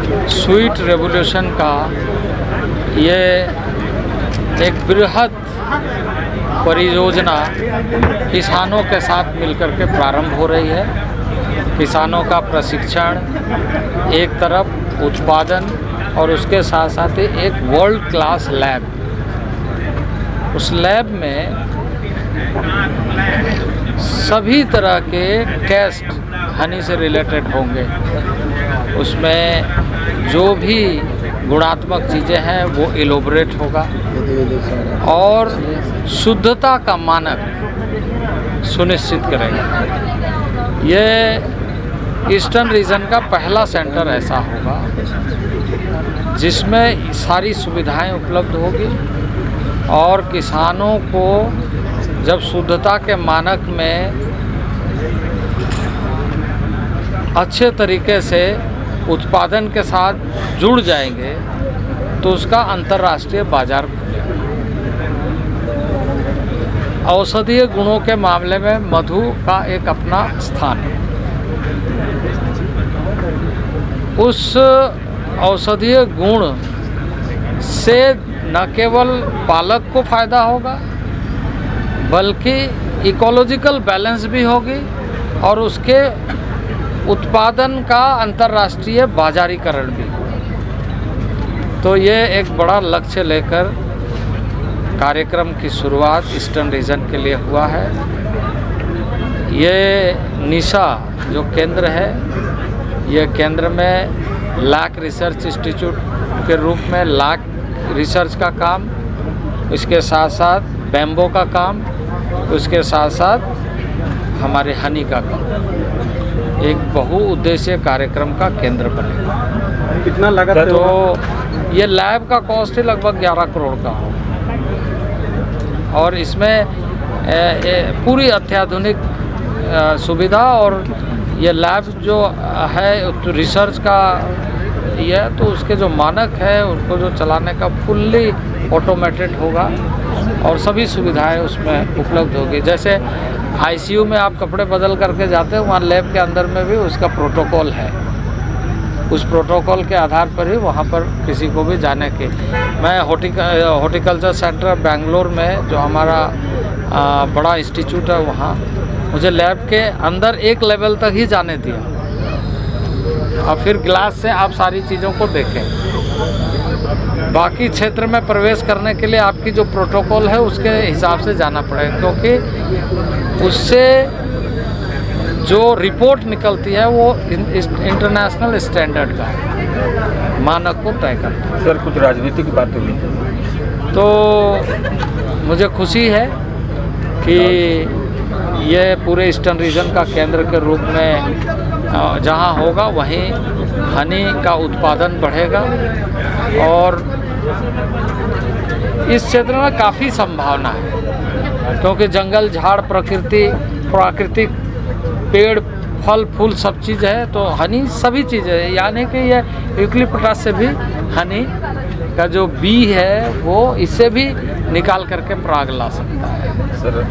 Sweet revolution का ये एक बृहद परियोजना किसानों के साथ मिलकर के प्रारंभ हो रही है। किसानों का प्रशिक्षण एक तरफ, उत्पादन और उसके साथ साथ एक वर्ल्ड क्लास लैब। उस लैब में सभी तरह के टेस्ट हनी से रिलेटेड होंगे। उसमें जो भी गुणात्मक चीज़ें हैं वो एलोबरेट होगा और शुद्धता का मानक सुनिश्चित करेगा। ये ईस्टर्न रीजन का पहला सेंटर ऐसा होगा जिसमें सारी सुविधाएं उपलब्ध होगी और किसानों को जब शुद्धता के मानक में अच्छे तरीके से उत्पादन के साथ जुड़ जाएंगे तो उसका अंतर्राष्ट्रीय बाजार खुलेगा। औषधीय गुणों के मामले में मधु का एक अपना स्थान है। उस औषधीय गुण से न केवल पालक को फ़ायदा होगा बल्कि इकोलॉजिकल बैलेंस भी होगी और उसके उत्पादन का अंतर्राष्ट्रीय बाजारीकरण भी होगा। तो ये एक बड़ा लक्ष्य लेकर कार्यक्रम की शुरुआत ईस्टर्न रीजन के लिए हुआ है। ये निशा जो केंद्र है, ये केंद्र में लैक रिसर्च इंस्टीट्यूट के रूप में लैक रिसर्च का काम, इसके साथ साथ बैम्बो का काम, उसके साथ साथ हमारे हनी का काम, एक बहुउद्देशीय कार्यक्रम का केंद्र बनेगा। कितना लागत? तो ये लैब का कॉस्ट ही लगभग 11 करोड़ का हो और इसमें पूरी अत्याधुनिक सुविधा और ये लैब जो है तो रिसर्च का ये तो उसके जो मानक है उनको जो चलाने का फुल्ली ऑटोमेटेड होगा और सभी सुविधाएं उसमें उपलब्ध होगी। जैसे आईसीयू में आप कपड़े बदल करके जाते हैं, वहाँ लैब के अंदर में भी उसका प्रोटोकॉल है। उस प्रोटोकॉल के आधार पर ही वहाँ पर किसी को भी जाने के। मैं हॉर्टिकल्चर सेंटर बेंगलोर में जो हमारा बड़ा इंस्टीट्यूट है, वहाँ मुझे लैब के अंदर एक लेवल तक ही जाने दिया और फिर ग्लास से आप सारी चीज़ों को देखें। बाकी क्षेत्र में प्रवेश करने के लिए आपकी जो प्रोटोकॉल है उसके हिसाब से जाना पड़ेगा, क्योंकि उससे जो रिपोर्ट निकलती है वो इंटरनेशनल स्टैंडर्ड का है, मानक को तय करता है। सर, कुछ राजनीतिक बात होगी तो मुझे खुशी है कि ये पूरे ईस्टर्न रीजन का केंद्र के रूप में जहाँ होगा वहीं हनी का उत्पादन बढ़ेगा और इस क्षेत्र में काफ़ी संभावना है, क्योंकि जंगल झाड़ प्राकृतिक पेड़ फल फूल सब चीज़ है। तो हनी सभी चीज़ें है, यानी कि ये यूकलिप्टस से भी हनी का जो बी है वो इससे भी निकाल करके पराग ला सकता है। सर